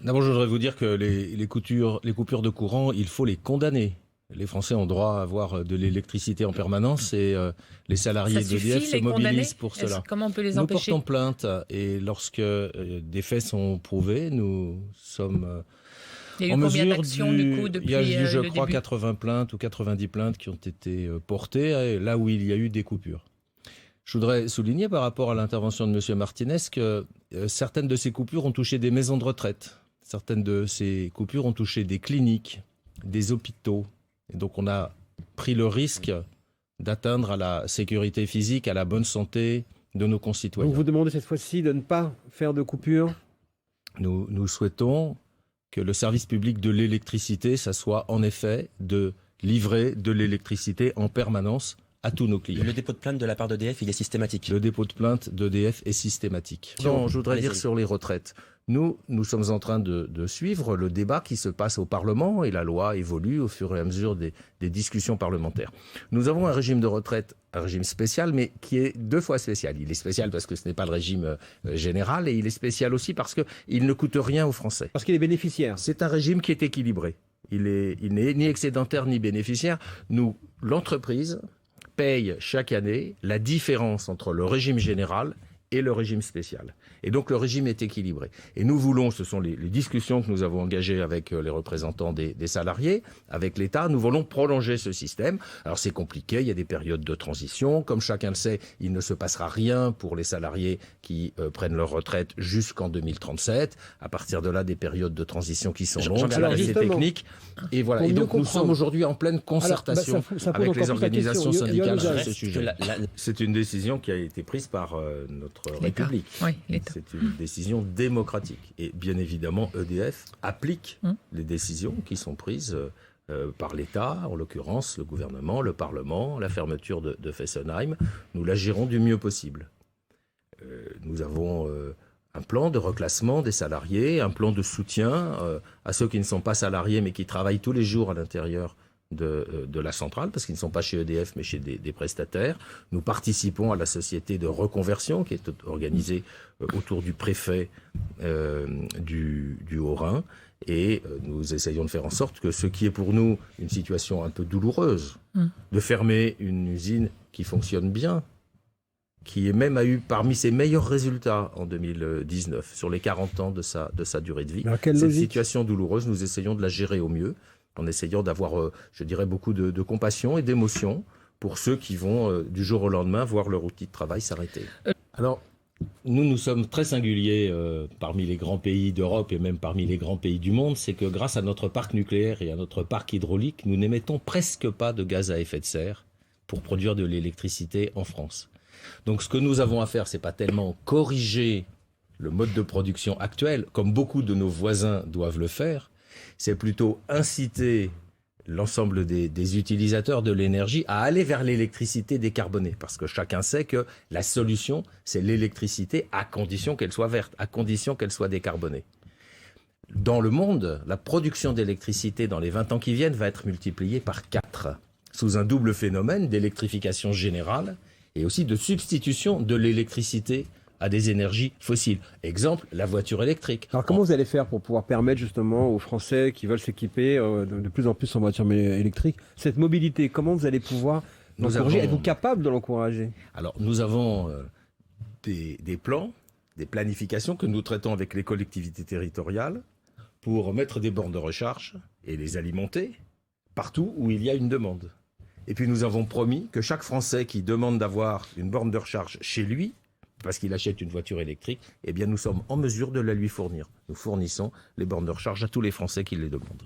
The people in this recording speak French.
D'abord, je voudrais vous dire que les coupures de courant, il faut les condamner. Les Français ont droit à avoir de l'électricité en permanence et les Ça salariés d'EDF suffit, se les condamner? mobilisent pour cela. Comment on peut les Nous empêcher? portons plainte et lorsque des faits sont prouvés, nous sommes Il y a en eu combien mesure d'actions du coup il y a depuis eu, je le crois, début? 80 plaintes ou 90 plaintes qui ont été portées là où il y a eu des coupures. Je voudrais souligner par rapport à l'intervention de M. Martinez que certaines de ces coupures ont touché des maisons de retraite. Certaines de ces coupures ont touché des cliniques, des hôpitaux. Et donc on a pris le risque d'atteindre à la sécurité physique, à la bonne santé de nos concitoyens. Donc vous demandez cette fois-ci de ne pas faire de coupure? Nous souhaitons que le service public de l'électricité, ça soit en effet de livrer de l'électricité en permanence à tous nos clients. Le dépôt de plainte de la part d'EDF, il est systématique. Le dépôt de plainte d'EDF est systématique. Non, je voudrais dire sur les retraites. Nous sommes en train de suivre le débat qui se passe au Parlement et la loi évolue au fur et à mesure des discussions parlementaires. Nous avons un régime de retraite, un régime spécial, mais qui est deux fois spécial. Il est spécial parce que ce n'est pas le régime général et il est spécial aussi parce qu'il ne coûte rien aux Français. Parce qu'il est bénéficiaire. C'est un régime qui est équilibré. Il n'est ni excédentaire ni bénéficiaire. L'entreprise paye chaque année la différence entre le régime général et le régime spécial. Et donc le régime est équilibré. Et nous voulons, ce sont les discussions que nous avons engagées avec les représentants des salariés, avec l'État, nous voulons prolonger ce système. Alors c'est compliqué, il y a des périodes de transition. Comme chacun le sait, il ne se passera rien pour les salariés qui prennent leur retraite jusqu'en 2037. À partir de là, des périodes de transition qui sont longues, c'est technique. Et voilà. Et donc nous sommes aujourd'hui en pleine concertation avec les organisations syndicales sur ce sujet. C'est une décision qui a été prise par notre République. Oui, l'État. C'est une décision démocratique. Et bien évidemment, EDF applique les décisions qui sont prises par l'État, en l'occurrence le gouvernement, le Parlement, la fermeture de Fessenheim. Nous la gérons du mieux possible. Nous avons un plan de reclassement des salariés, un plan de soutien à ceux qui ne sont pas salariés mais qui travaillent tous les jours à l'intérieur de la centrale, parce qu'ils ne sont pas chez EDF mais chez des prestataires. Nous participons à la société de reconversion qui est organisée autour du préfet du Haut-Rhin et nous essayons de faire en sorte que ce qui est pour nous une situation un peu douloureuse, de fermer une usine qui fonctionne bien, qui est même a eu parmi ses meilleurs résultats en 2019, sur les 40 ans de sa durée de vie. Cette situation douloureuse, nous essayons de la gérer au mieux, en essayant d'avoir, je dirais, beaucoup de compassion et d'émotion pour ceux qui vont, du jour au lendemain, voir leur outil de travail s'arrêter. Alors, nous sommes très singuliers parmi les grands pays d'Europe et même parmi les grands pays du monde, c'est que grâce à notre parc nucléaire et à notre parc hydraulique, nous n'émettons presque pas de gaz à effet de serre pour produire de l'électricité en France. Donc ce que nous avons à faire, c'est pas tellement corriger le mode de production actuel, comme beaucoup de nos voisins doivent le faire, c'est plutôt inciter l'ensemble des utilisateurs de l'énergie à aller vers l'électricité décarbonée. Parce que chacun sait que la solution, c'est l'électricité à condition qu'elle soit verte, à condition qu'elle soit décarbonée. Dans le monde, la production d'électricité dans les 20 ans qui viennent va être multipliée par 4, sous un double phénomène d'électrification générale et aussi de substitution de l'électricité à des énergies fossiles. Exemple, la voiture électrique. Alors comment vous allez faire pour pouvoir permettre justement aux Français qui veulent s'équiper de plus en plus en voiture électrique, cette mobilité, comment vous allez pouvoir l'encourager? Êtes-vous capable de l'encourager? Alors nous avons des plans, des planifications que nous traitons avec les collectivités territoriales pour mettre des bornes de recharge et les alimenter partout où il y a une demande. Et puis nous avons promis que chaque Français qui demande d'avoir une borne de recharge chez lui, parce qu'il achète une voiture électrique, eh bien nous sommes en mesure de la lui fournir. Nous fournissons les bornes de recharge à tous les Français qui les demandent.